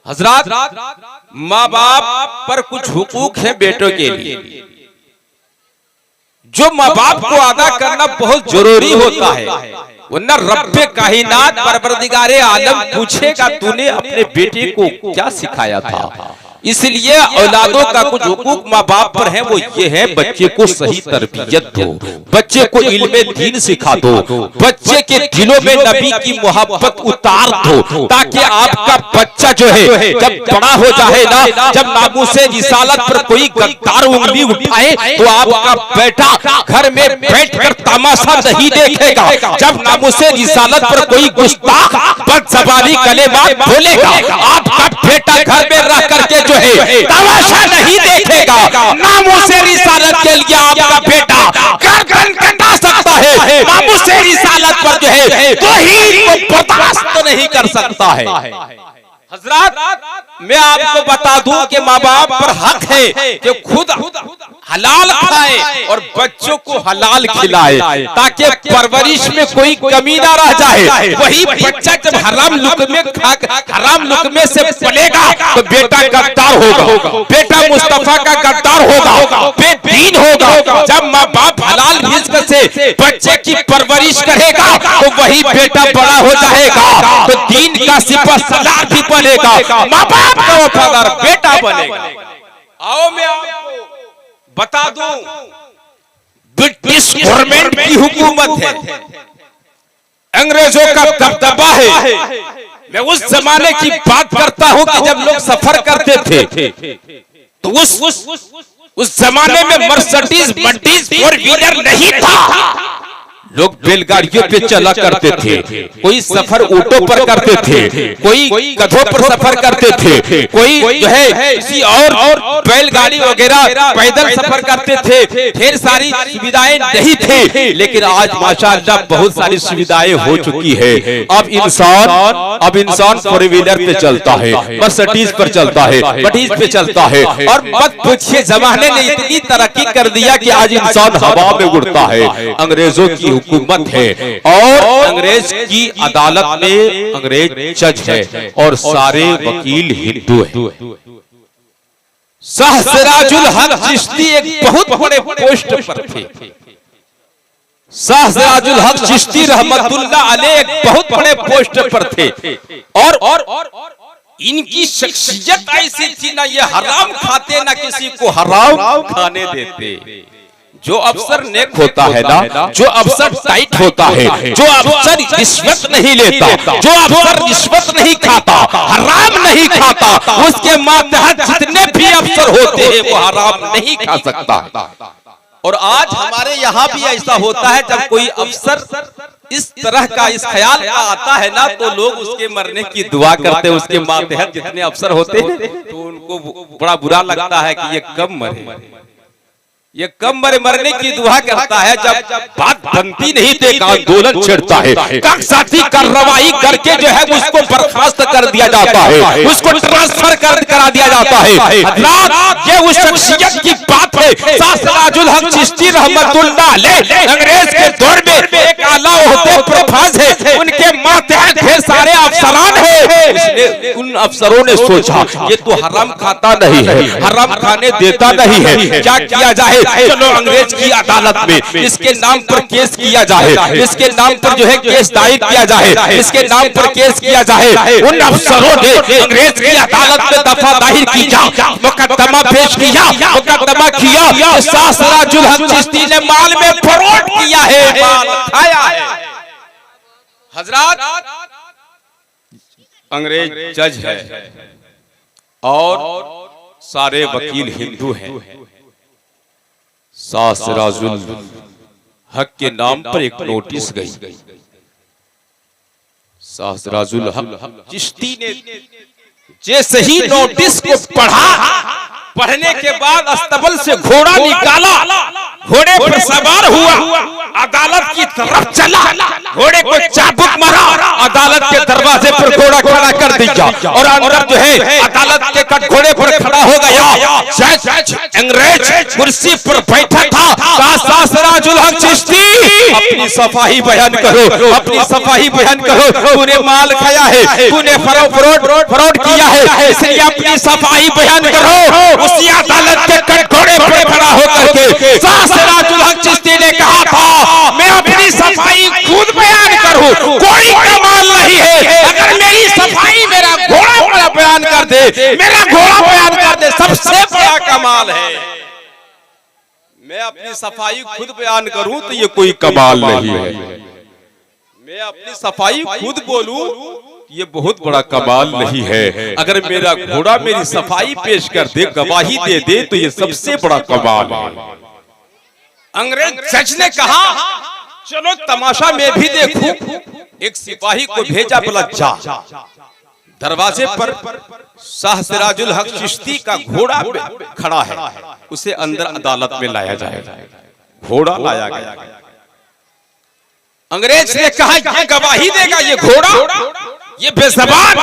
हजरात, माँ बाप पर कुछ हुकूक है बेटों के लिए, जो माँ बाप को अदा करना बहुत जरूरी होता है, वरना रब्बे काहिनात परवरदिगारे आलम पूछेगा तूने अपने बेटे को क्या सिखाया था। इसलिए औलादों का कुछ हुकूक माँ बाप पर है, वो ये है बच्चे को सही तरबियत दो, बच्चे को इल्मे दीन सिखा दो, बच्चे के दिलों में नबी की मोहब्बत उतार दो, ताकि आपका बच्चा जो है जब बड़ा हो जाए ना, जब नामूसे रिसालत पर कोई गद्दार उंगली उठाए तो आपका बेटा घर में बैठकर तमाशा नहीं देखेगा। जब नामूसे रिसालत पर कोई गुस्ताख बदज़बानी कलेमात बोलेगा, आपका बेटा घर में रह करके जो है तमाशा नहीं देखेगा। नामूसे रिसालत के लिए आपका बेटा गर्दन कटा सकता है, नामूसे रिसालत पर जो है तौहीद को बर्दाश्त नहीं कर सकता है। हजरात, मैं आपको बता दूं कि माँ बाप पर हक है कि खुद हलाल खाए और बच्चों को हलाल खिलाए, ताकि परवरिश में कोई कमी ना रह जाए। वही बच्चा जब हराम लुकमे से पलेगा तो बेटा गद्दार होगा, बेटा मुस्तफा का गद्दार होगा, बेदीन होगा। जब माँ बाप हलाल रिज़्क से बच्चे की परवरिश करेगा तो वही बेटा बड़ा हो जाएगा, तो दीन का सिपहसालार भी बनेगा, माँ बाप का वफादार बेटा बनेगा। आओ मैं आपको बता दूं, ब्रिटिश गवर्नमेंट की हुकूमत है, अंग्रेजों का दबदबा है। मैं उस जमाने की बात करता हूं कि जब लोग सफर करते थे तो उस जमाने में मर्सिडीज फोर व्हीलर नहीं था, लोग बैलगाड़ियों पे चला करते थे, कोई सफर ऊंटों पर करते थे, कोई गधों पर सफर करते थे, कोई जो है किसी और बैलगाड़ी वगैरह पैदल सफर करते थे। ढेर सारी सुविधाएं नहीं थी, लेकिन आज माशाअल्लाह बहुत सारी सुविधाएं हो चुकी है। अब इंसान फोर व्हीलर पे चलता है, मर्सिडीज पर चलता है, मर्सिडीज पे चलता है, और मत पूछिए जमाने ने इतनी तरक्की कर दिया कि आज इंसान हवा में उड़ता है। अंग्रेजों की हुकूमत है और अंग्रेज की अदालत में अंग्रेज जज है और सारे वकील हिंदू हैं। शाह सिराजुल हक चिश्ती एक बहुत बड़े पोस्ट पर थे। शाह सिराजुल हक चिश्ती रहमतुल्लाह अलैह एक बहुत बड़े पोस्ट पर थे, और इनकी शख्सियत ऐसी थी, ना ये हराम खाते ना किसी को हराम खाने देते। जो अफसर नेक होता है ना, जो अफसर टाइट होता है, जो अफसर रिश्वत नहीं लेता, जो अफसर रिश्वत नहीं खाता, हराम नहीं खाता, उसके मातहत जितने भी अफसर होते हैं वो हराम नहीं खा सकता। और आज हमारे यहाँ भी ऐसा होता है, जब कोई अफसर इस तरह का इस ख्याल का आता है ना, तो लोग उसके मरने की दुआ करते हैं। उसके मातहत जितने अफसर होते हैं तो उनको बड़ा बुरा लगता है कि ये कम मरे, ये कम मरने की दुआ करता है। जब बात बनती नहीं थे आंदोलन छिड़ता है, साथी कार्रवाई करके जो है उसको बर्खास्त कर दिया जाता है, उसको ट्रांसफर करा दिया जाता है। हज़रात, ये उस शख्सियत की बात है। शाह सिराजुल हक चिश्ती रहमतुल्लाह अलैह अंग्रेज के दौर में एक आला ओहदे पर फाज है, उनके मातहत ढेर सारे अफसरान हैं। उन अफसरों ने सोचा ये तो हराम खाता नहीं है, हराम खाने देता नहीं है, क्या किया जाए? चलो अंग्रेज की अदालत में इसके नाम पर केस किया जाए, इसके नाम पर जो है केस दायर किया जाए, इसके नाम पर केस किया जाए। उन अफसरों ने अंग्रेज की अदालत में दफा दायर किया, मुकदमा पेश किया, मुकदमा किया। शाह सिराजुल हक चिश्ती ने माल में फरोट किया है, माल खाया है। हजरात, अंग्रेज जज है और सारे वकील हिंदू हैं। शाह सिराजुल हक के नाम पर एक नोटिस गई। शाह सिराजुल हक चिश्ती ने जैसे ही नोटिस को पढ़ा, पढ़ने के बाद अस्तबल से घोड़ा निकाला, घोड़े पर सवार हुआ, अदालत की तरफ चला, घोड़े को चाबुक मारा, अदालत के दरवाजे पर घोड़ा खड़ा कर दिया और अंदर जो है अदालत के कटघोड़े पर खड़ा हो गया। जज अंग्रेज कुर्सी पर बैठा था। शाह सिराजुल हक चिश्ती अपनी सफाई बयान करो, अपनी सफाई बयान करो। तूने माल खाया है, तूने फ्रॉड किया है, इसलिए अपनी सफाई बयान करो। उसी अदालत के कटघरे पर खड़ा होकर के शाह सिराजुल हक चिश्ती ने कहा था मैं अपनी सफाई खुद बयान करूं, कोई कमाल नहीं है। अगर मेरी सफाई मेरा घोड़ा बयान कर दे, मेरा घोड़ा बयान कर दे, सबसे बड़ा कमाल है। मैं अपनी सफाई खुद बयान करूं तो ये कोई कमाल नहीं है। मैं अपनी सफाई खुद बोलूं ये बहुत बड़ा कमाल नहीं है। अगर मेरा घोड़ा मेरी सफाई पेश कर दे, गवाही दे दे, तो ये सबसे बड़ा कमाल है। अंग्रेज जज ने कहा चलो तमाशा मैं भी देखूं। एक सिपाही को भेजा, बोला जा दरवाजे पर शाह सिराजुल हक चिश्ती का घोड़ा खड़ा है, उसे अंदर अदालत में लाया जाएगा। घोड़ा लाया गया। अंग्रेज ने कहा ये गवाही देगा, ये घोड़ा, ये बेज़बान।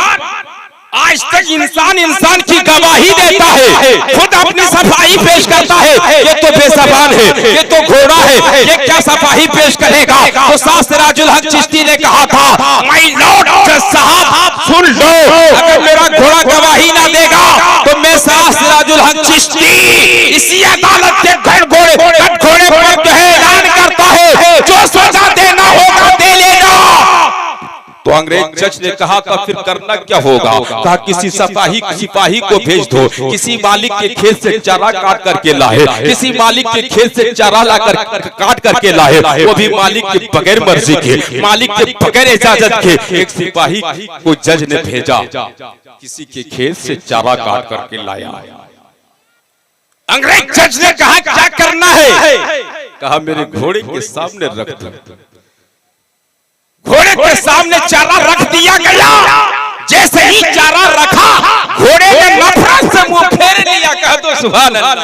आज तक इंसान की गवाही देता है, खुद अपनी सफाई पेश करता है। ये तो बेज़बान है, ये तो घोड़ा है, ये क्या सफाई पेश करेगा? तो शाह सिराजुल हक चिश्ती ने कहा था माय लॉर्ड जज साहब सुन लो, अगर मेरा घोड़ा गवाही ना देगा तो मैं शाह सिराजुल हक चिश्ती इसी अदालत के घोड़े पर ऐलान करता है जो सजा देना होगा दे लेगा। तो अंग्रेज जज ने कहा था फिर करना क्या होगा? कहा किसी सिपाही को भेज दो, किसी मालिक के खेत से चारा काट करके लाए, किसी मालिक के खेत से चारा लाकर काट करके लाए, वो भी मालिक के बगैर मर्जी के, मालिक के बगैर इजाजत के। एक सिपाही को जज ने भेजा, किसी के खेत से चारा काट करके लाया। अंग्रेज जज ने कहा क्या करना है? कहा मेरे घोड़े के सामने रख दो। घोड़े के सामने चारा रख दिया गया। जैसे ही चारा रखा, घोड़े ने नफरत से मुंह फेर लिया। कह दो सुभान अल्लाह।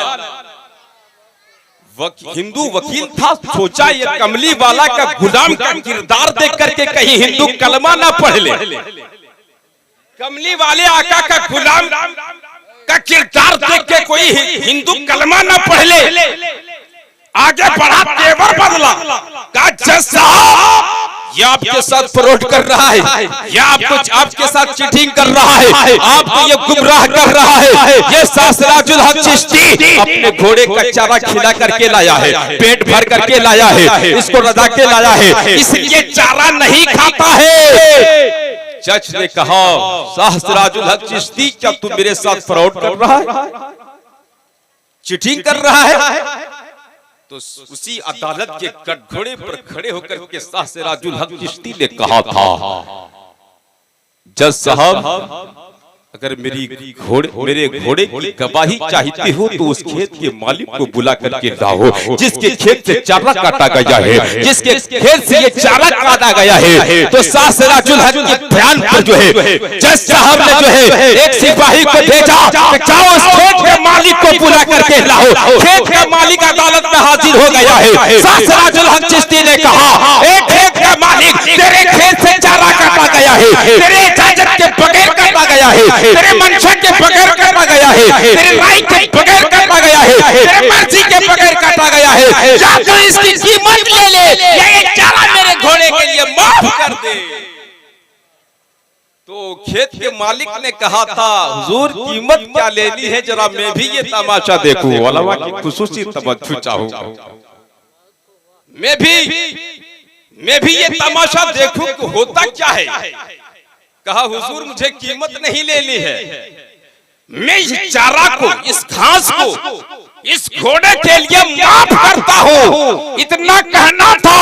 हिंदू वकील था, सोचा ये कमली वाला का गुलाम का किरदार देख करके कहीं हिंदू कलमा ना पढ़ ले। कमली वाले आका का गुलाम का किरदार देख के कोई हिंदू कलमा ना पढ़ ले। आगे बढ़ा, तेवर बदला। कहा जज साहब ये आपके साथ फ्रॉड कर रहा है, ये आपके साथ चीटिंग कर रहा है, आपको ये गुमराह कर रहा है। ये शाह सिराजुल हक चिश्ती अपने घोड़े का चारा खिला करके लाया है, पेट भर करके लाया है, इसको रजा के लाया है, इसलिए चारा नहीं खाता है। जज ने कहा शाह सिराजुल हक चिश्ती क्या तू मेरे साथ फ्रॉड कर रहा है, चीटिंग कर रहा है? तो उसी अदालत के कटघरे पर खड़े होकर के शाह सिराजुल हक चिश्ती ने कहा था जज साहब अगर मेरे घोड़े की गवाही चाहते हो तो उस खेत के मालिक को बुला करके लाओ जिसके खेत से चारा काटा गया है, जिसके खेत से ये चारा काटा गया है। तो शाह सिराजुल हक के बयान पर जो है जज साहब ने जो है एक सिपाही को भेजा कि जाओ उस खेत के मालिक को बुला करके लाओ। खेत का मालिक अदालत में हाजिर हो गया है। शाह सिराजुल हक चिश्ती ने कहा एक खेत का मालिक तेरे खेत से चारा काटा गया है, तेरे इजाजत के बगैर काटा गया है, तेरे मंशा के बगैर काटा गया है, तेरे राय के बगैर काटा गया है, तेरे मर्जी के बगैर काटा गया है। जा तो इसकी कीमत ले ले, ये चारा मेरे घोड़े के लिए माफ कर दे। तो खेत के मालिक ने कहा था हुजूर कीमत क्या लेनी है, जरा मैं भी ये तमाशा देखूं, उलमा की खुसूसी तवज्जो चाहूंगा, मैं भी ये तमाशा देखूं कि होता क्या है। कहा हुजूर मुझे कीमत नहीं लेनी है, मैं इस चारा को, इस घास को, इस घोड़े के लिए माफ करता हूँ। इतना कहना था,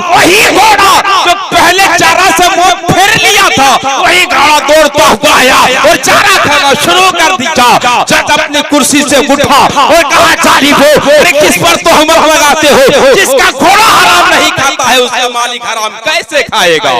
वही घोड़ा जो पहले चारा से मुंह फेर लिया था, वही घोड़ा दौड़ता हुआ आया और चारा खाना शुरू कर दिया। जज अपनी कुर्सी से उठा और कहा जालिमो, किस पर तोहमत लगाते हो? जिसका घोड़ा हराम नहीं खाता है उसका मालिक हराम कैसे खाएगा?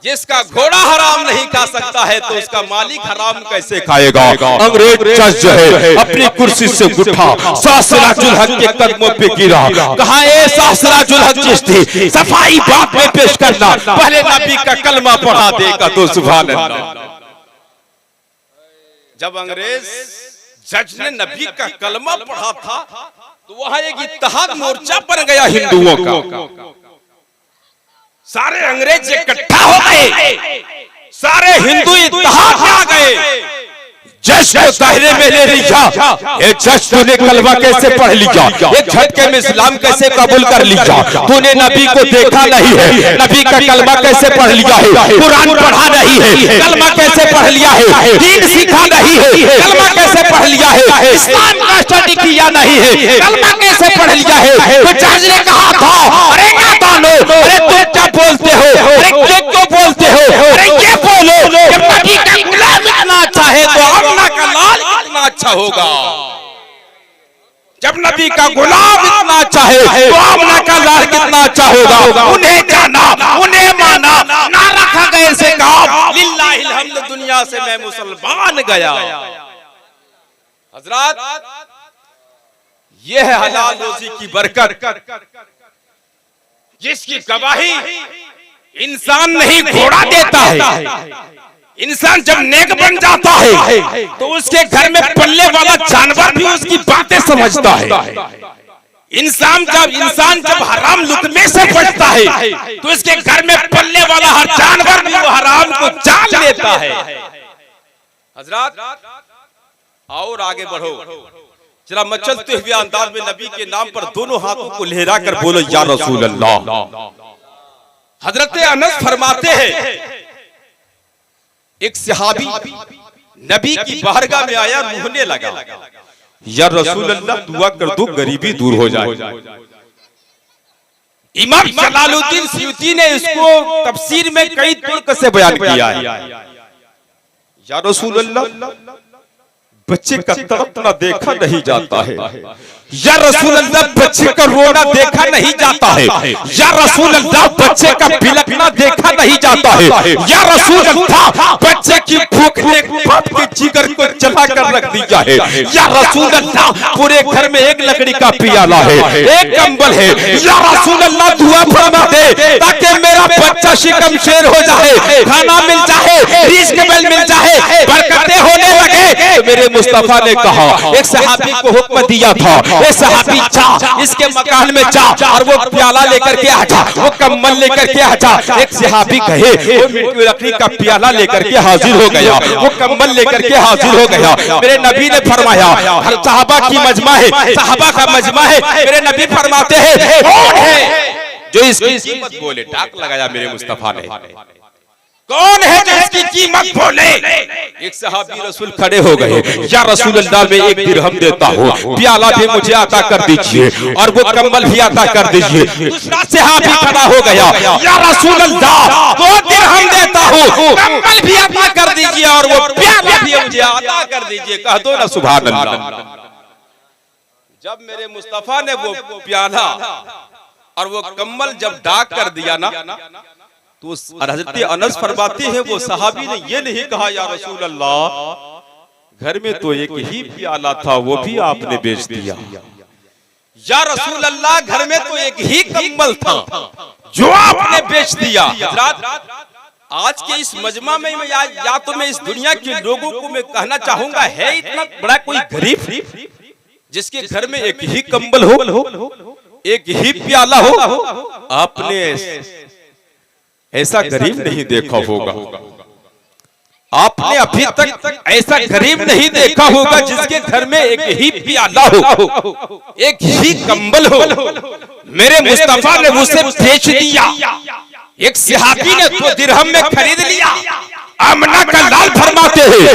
जिसका घोड़ा हराम नहीं खा सकता है तो उसका मालिक हराम कैसे खाएगा? अंग्रेज जज जो है अपनी कुर्सी से उठा, शाह सिराजुल हक के कदमों पे गिरा, कहा ए शाह सिराजुल हक चिश्ती सफाई बात में पेश करना, पहले नबी का कलमा पढ़ा देगा तो सुभान अल्लाह। जब अंग्रेज जज ने नबी का कलमा पढ़ा था तो वहां एक इत्तेहाद मोर्चा बन गया हिंदुओं का। सारे अंग्रेज इकट्ठा हो गए, सारे हिंदू इत्तेहाद में आ गए। जश्न दायरे में ले लिया, ये जश्न तूने कलमा कैसे पढ़ लिया, ये झटके में इस्लाम कैसे कबूल कर लिया, तूने नबी को देखा नहीं है, नबी का कलमा कैसे पढ़ लिया है, कुरान पढ़ा नहीं है, कलमा कैसे पढ़ लिया है, दीन सीखा नहीं है, कलमा कैसे पढ़ लिया है, इस्लाम का स्टडी किया नहीं है, कलमा कैसे पढ़ लिया है। तो जज ने कहा था, अरे नादानो, अरे तुम क्या बोलते हो, अरे क्यों बोलते हो, अरे ये बोलो जब नबी का गुलाम इतना अच्छा है तो आमना का लाल कितना अच्छा होगा। जब नबी का गुलाम इतना अच्छा है तो आमना का लाल कितना अच्छा होगा। उन्हें जाना, उन्हें माना, ना रखा गए से कहा लिल्लाहिल हम्द, दुनिया से मैं मुसलमान गया। हजरत, यह है हलाल रोजी की बरकत, जिसकी गवाही इंसान नहीं घोड़ा देता है। इंसान जब नेक बन जाता है तो उसके घर में पलने वाला जानवर भी उसकी बातें समझता है। इंसान जब हराम लुकमे से बचता है तो उसके घर में पलने वाला हर जानवर भी वो हराम को जान लेता है। हजरत, और आगे बढ़ो, जरा मचलते हुए अंदाज में नबी के नाम पर दोनों हाथों को लहरा कर बोलो या रसूल अल्लाह। हजरत अनस फरमाते हैं, एक सहाबी नबी की बारगाह में आया, रोने लगा, या रसूल अल्लाह दुआ कर दो गरीबी दूर हो जाए। इमाम जलालुद्दीन सयूती ने इसको तफसीर में कई तुर्क से बयान किया है। या रसूल अल्लाह बच्चे का तड़पना देखा नहीं जाता है, या रसूल अल्लाह बच्चे का रोना देखा नहीं जाता है, या रसूल अल्लाह बच्चे का बिलखना देखा नहीं जाता है, या रसूल अल्लाह बच्चे की भूख ने बाप के जिगर को जला कर रख दिया है, या रसूल अल्लाह पूरे घर में एक लकड़ी का पियाला है, एक कंबल है, या रसूल अल्लाह दुआ फरमा दे ताकि मेरा बच्चा शिकम शेर हो जाए, खाना मिल जाए, रिज़्क़ मिल जाए, बरकतें होने लगे। तो मेरे मुस्तफा ने कहा, एक सहाबी को हुक्म दिया था, ए सहाबी जा इसके मकान में जा और वो प्याला लेकर के आ जा, वो कम्बल लेकर के आ जा। एक सहाबी कहे, वो मिट्टी लकड़ी का प्याला लेकर के हाजिर हो गया, वो कम्बल लेकर के हाजिर हो गया। मेरे नबी ने फरमाया, हर सहाबा की मजमा है, सहाबा का मजमा है। मेरे नबी फरमाते हैं, कौन है जो इसकी कीमत बोले? टाक लगाया मेरे मुस्तफा ने, कौन है जो इसकी कीमत बोले? एक सहाबी रसूल खड़े हो गए, या रसूल अल्लाह मैं एक दिरहम देता हूँ, प्याला भी मुझे अता कर दीजिए और वो कंबल भी अता कर दीजिए। दूसरा सहाबी खड़ा हो गया, या रसूल अल्लाह 2 दिरहम देता हूँ, कंबल भी अता कर दीजिए और वो प्याला भी मुझे अता कर दीजिए। कह दो ना सुभान अल्लाह। जब मेरे मुस्तफा ने वो प्याला और वो कंबल जब डाक कर दिया ना, तो हज़रत अनस फरमाते हैं, वो सहाबी ने ये नहीं कहा या रसूल अल्लाह घर में तो एक ही प्याला था, वो भी आपने बेच दिया। या रसूल अल्लाह घर में तो एक ही कंबल था जो आपने बेच दिया। आज के इस मजमा में या तो मैं इस दुनिया के लोगों को मैं कहना चाहूंगा, है इतना बड़ा कोई गरीब जिसके घर में एक ही कंबल हो, एक ही प्याला हो? आपने ऐसा गरीब नहीं देखा होगा, आपने अभी तक ऐसा गरीब नहीं देखा होगा जिसके घर में एक ही प्याला हो, एक ही कंबल हो। मेरे मुस्तफा ने उसे बेच दिया, एक सहाबी ने 2 दिरहम में खरीद लिया। आमना का लाल फरमाते हैं,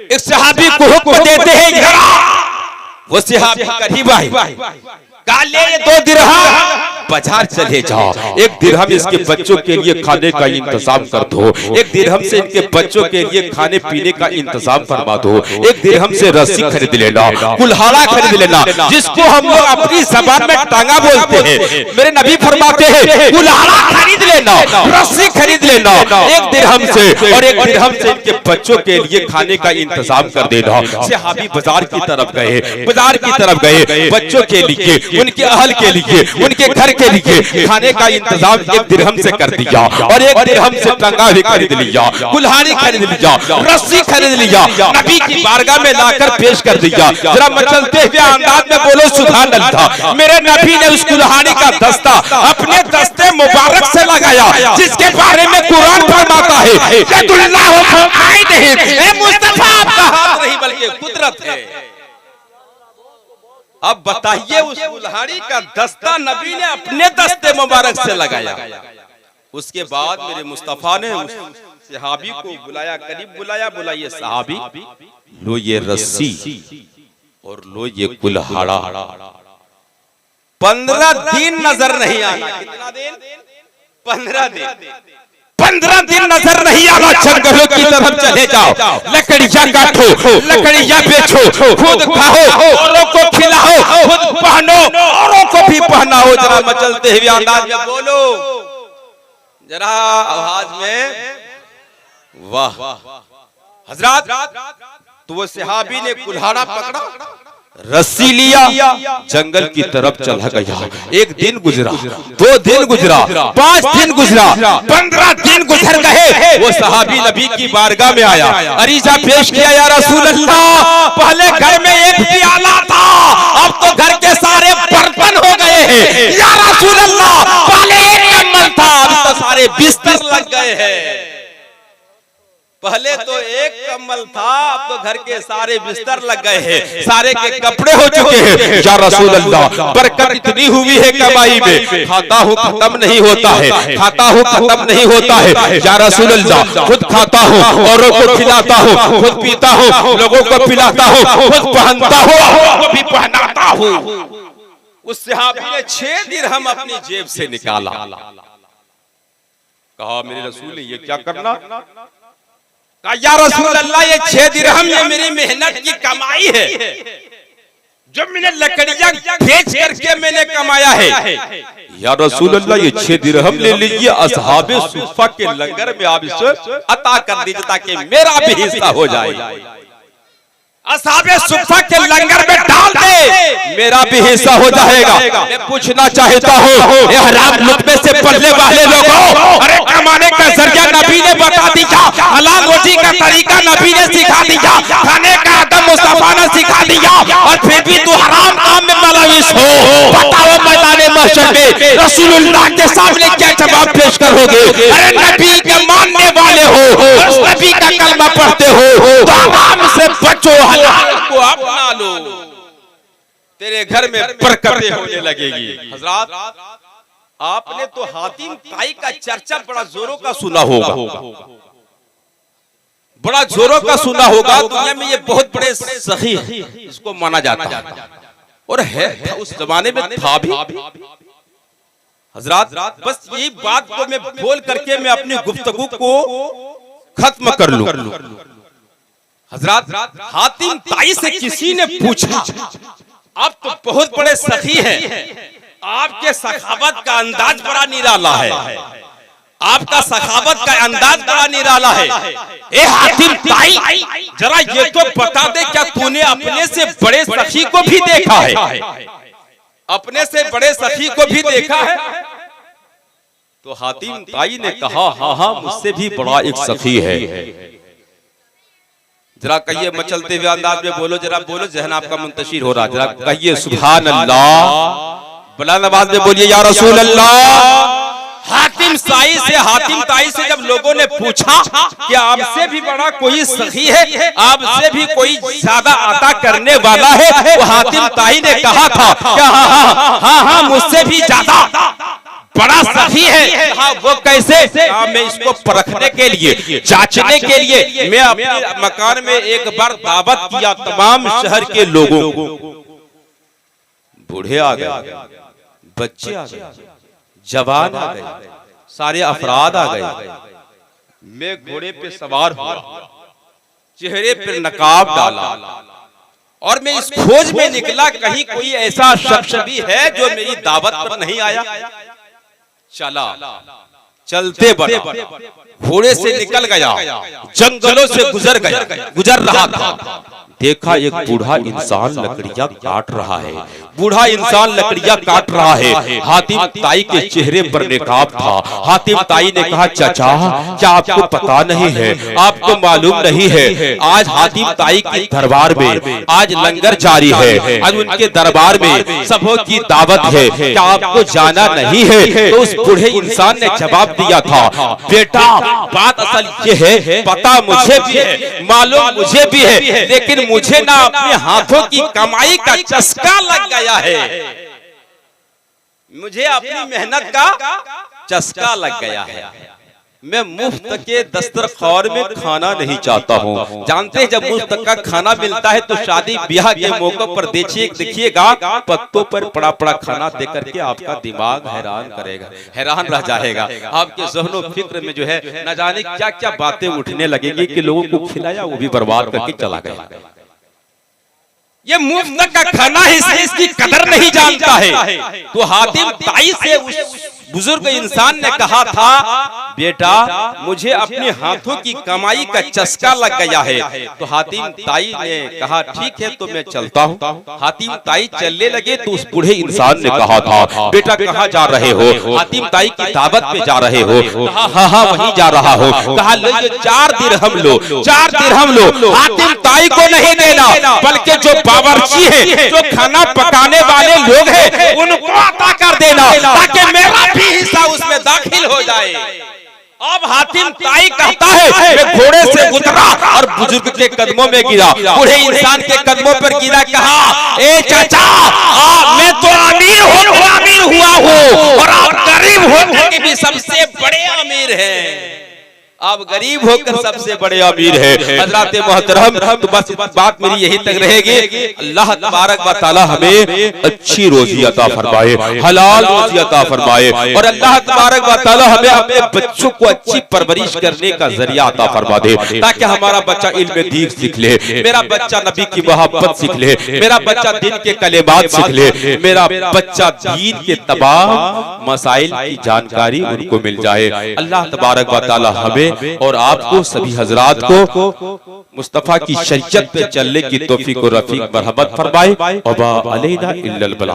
एक सहाबी को हुक्म देते हैं, वो सहाबी करीब आए, काले 2 दिरहम बाजार चले जाओ, 1 दिरहम इसके बच्चों के लिए खाने का इंतजाम कर दो, 1 दिरहम से इनके बच्चों के लिए खाने पीने का इंतजाम फरमा दो, 1 दिरहम से रस्सी खरीद लेना, कुल्हाड़ा खरीद लेना, जिसको हम लोग अपनी जबान में टांगा बोलते हैं। मेरे नबी फरमाते हैं, कुल्हाड़ा खरीद लेना, रस्सी खरीद लेना 1 दिरहम से, और 1 दिरहम से इनके बच्चों के लिए खाने का इंतजाम कर देना। सहाबी बाजार की तरफ गए, बाजार की तरफ गए, बच्चों के लिए, उनके अहल के लिए, उनके घर के लिए खाने का इंतजाम 1 दिरहम से कर दिया और 1 दिरहम से टंगा भी खरीद लिया, कुल्हाड़ी खरीद लिया, रस्सी खरीद लिया, नबी की बारगाह में लाकर पेश कर दिया। जरा मचलते हुए अंदाज में बोलो सुभान अल्लाह। मेरे नबी ने उस कुल्हाड़ी का दस्ता अपने दस्ते मुबारक से लगाया, जिसके बारे में कुरान फरमाता है मुस्तफा आपका हाथ नहीं बल्कि कुदरत है। अब बताइए उस कुल्हाड़ी का दस्ता नबी ने अपने दस्ते मुबारक से लगाया। उसके बाद मेरे मुस्तफा ने उस सहाबी को बुलाया, करीब बुलाया, बोला ये सहाबी लो ये रस्सी और लो ये कुल्हाड़ा। 15 दिन नजर नहीं आना। कितना दिन? 15 दिन। 15 दिन नजर नहीं आना। जंगलों की तरफ चले जाओ, लकड़ियां काटो, लकड़ियां बेचो, खुद खाओ, औरों को खिलाओ, खुद पहनो, औरों को भी पहनाओ। जरा मचलते हुए अंदाज में बोलो, जरा आवाज में वाह। हजरत तो वो सहाबी ने कुल्हाड़ा पकड़ा, रस्सी लिया, जंगल की तरफ चला गया। 1 दिन गुजरा, 2 दिन गुजरा, 5 दिन गुजरा, 15 दिन गुजर गए। वो सहाबी नबी की बारगाह में आया, अरीजा पेश किया, या रसूल अल्लाह पहले घर में 1 प्याला था, अब तो घर के सारे बर्तन हो गए हैं। या रसूल अल्लाह पहले 1 कंबल था, अब तो सारे बिस्तर लग गए हैं। पहले तो 1 कंबल था, अब तो घर के सारे बिस्तर लग गए हैं, सारे के कपड़े हो चुके हैं। या रसूल अल्लाह बरकत इतनी हुई है कमाई में, खाता हूँ खत्म नहीं होता है, खाता हूँ खत्म नहीं होता है। या रसूल अल्लाह खुद खाता हूँ, औरों को खिलाता हूँ, खुद पीता हूँ, लोगों को पिलाता हूँ, खुद पहनता हूँ, औरों को भी पहनाता हूँ। उस सहाबी ने 6 दिरहम अपनी जेब से निकाला, कहा मेरे रसूल ये क्या करना? कहा या रसूल अल्लाह ये 6 दिरहम ये मेरी मेहनत की कमाई है, जो मैंने लकड़ियां बेच करके मैंने कमाया है। या रसूल अल्लाह ये 6 दिरहम ले लीजिए, असहाबे सुफ़ा के लंगर में आप इसे अता कर दीजिए ताकि मेरा भी हिस्सा हो जाए। असहाबे सुफ़ा के लंगर में डाल दे, मेरा भी हिस्सा हो जाएगा। मैं पूछना चाहता हूँ हराम लुत्फ़े से पढ़ने वाले लोगों, अरे कमाने का जरिया नबी ने बता दिया, हलाल रोटी का तरीका नबी ने सिखा दिया, खाने का आदम मुस्तफा ने सिखा दिया, और फिर भी तू हराम काम में मुलविस हो। बताओ मैदान महशर में रसूलुल्लाह के सामने क्या जवाब पेश करोगे? अरे नबी के मानने वाले हो, नबी का कलमा पढ़ते हो, तो हराम से बचो, हलाल को अपना लो, तेरे घर में बरकतें होने लगेगी। हजरत आपने तो हातिम ताई का चर्चा बड़ा जोरों का सुना होगा, बड़ा जोरों का सुना होगा। दुनिया में ये बहुत बड़े सही इसको माना जाता है, और है उस जमाने में था भी। हजरत बस यही बात को मैं बोल करके मैं अपनी गुफ्तगू को खत्म कर लूं। हजरत हातिम ताई से किसी ने पूछा, आप तो बहुत बड़े सखी हैं, आपके सखावत का अंदाज बड़ा निराला है, आपका सखावत का अंदाज बड़ा निराला है। ए हातिम ताई जरा ये तो बता दे, क्या तूने अपने से बड़े सखी को भी देखा है? अपने से बड़े सखी को भी देखा है? तो हातिम ताई ने कहा हाँ हाँ मुझसे भी बड़ा एक सखी है। जरा कहिए मचलते हुए अंदाज में बोलो, जरा बोलो, जहन आपका मुंतशिर हो रहा है, जरा कहिए सुभान अल्लाह, बुलंद आवाज में बोलिए या रसूल अल्लाह। हातिम ताई से जब लोगों ने पूछा कि आपसे भी बड़ा कोई सखी है, आपसे भी कोई ज्यादा अता करने वाला है, वो हातिम ताई ने कहा था कि हाँ मुझसे भी ज्यादा बड़ा सखी है। हाँ वो कैसे? मैं इसको परखने के लिए, जांचने के लिए मैं अपने मकान में एक बार दावत किया तमाम शहर के लोगों को। बूढ़े आ गए, बच्चे आ गए, जवान आ गए, सारे अफराद आ गए। मैं घोड़े पे सवार हुआ, चेहरे पर नकाब डाला, और मैं इस खोज में निकला कहीं कोई ऐसा शख्स भी है जो मेरी दावत पर नहीं आया। चला, चलते बढ़ा, घोड़े से निकल गया, जंगलों से गुजर रहा था, देखा एक बूढ़ा इंसान लकड़ियां काट रहा है। बूढ़ा इंसान लकड़ियां काट रहा है। हातिम ताई के चेहरे पर नकाब था। हातिम ताई ने कहा, चाचा क्या आपको पता नहीं है, आपको मालूम नहीं है, आज हातिम ताई की दरबार में आज लंगर जारी है, आज उनके दरबार में सबों की दावत है, क्या आपको जाना नहीं है? तो उस बूढ़े इंसान ने जवाब दिया था, बेटा बात असल ये है, पता मुझे भी है, मालूम मुझे भी है, लेकिन मुझे ना अपने हाथों की कमाई का चस्का लग गया है, मुझे अपनी मेहनत का चस्का लग गया है। मैं मुफ्त के दस्तरखान में खाना नहीं चाहता हूँ। जानते हैं जब मुफ्त का खाना मिलता है तो शादी ब्याह के मौके पर देखिएगा पत्तों पर पड़ा पड़ा खाना देकर के आपका दिमाग हैरान करेगा, हैरान रह जाएगा। आपके ज़हनो फिक्र में जो है न जाने क्या क्या बातें उठने लगेंगी कि लोगों को खिलाया वो भी बर्बाद करके चला गया। ये मुफ्त का खाना है, इसकी कदर नहीं जानता है। तो हातिम ताई से उस बुजुर्ग इंसान ने कहा था, बेटा मुझे अपने हाथों की कमाई का चस्का लग गया है। तो हातिम ताई ने कहा, ठीक है तो मैं चलता हूँ। हातिम ताई चलने लगे तो उस बूढ़े इंसान ने कहा था, बेटा कहाँ जा रहे हो? हातिम ताई की दावत पे जा रहे हो? हाँ हाँ वहीं जा रहा हो। कहा लो 4 दिरहम लो, 4 दिरहम लो। हातिम ताई को नहीं देना, बल्कि जो बावर्ची है, जो खाना पकाने वाले लोग हैं उनको अता कर देना, ताकि मेरा भी हिस्सा उसमें दाखिल हो जाए। अब हातिम ताई कहता है, मैं घोड़े से उतरा और बुजुर्ग के कदमों में गिरा, बूढ़े इंसान के कदमों पर गिरा। कहा, ए चाचा मैं तो अमीर हुआ हूँ और आप गरीब होकर के भी सबसे बड़े अमीर हैं। आप गरीब होकर सबसे बड़े अमीर है। हजरत मोहतरम तो बस बात मेरी यही तक रहेगी, अल्लाह तबारक व तआला हमें अच्छी रोजी अता फरमाए, हलाल रोजी अता फरमाए, और अल्लाह तबारक व तआला हमें अपने बच्चों को अच्छी परवरिश करने का जरिया अता फरमा दे, ताकि हमारा बच्चा इल्म दीन सीख ले, मेरा बच्चा नबी की मोहब्बत सीख ले, मेरा बच्चा दिन के कलेमात सीख ले, मेरा बच्चा दीन के तमाम मसाइल की जानकारी उनको मिल जाए। अल्लाह तबारक व तआला हमें और आपको सभी हजरात को मुस्तफा की शरीयत पे चलने की तौफीक और रफीक मरहमत फरमाए। अबा अलैना इल्लल बला।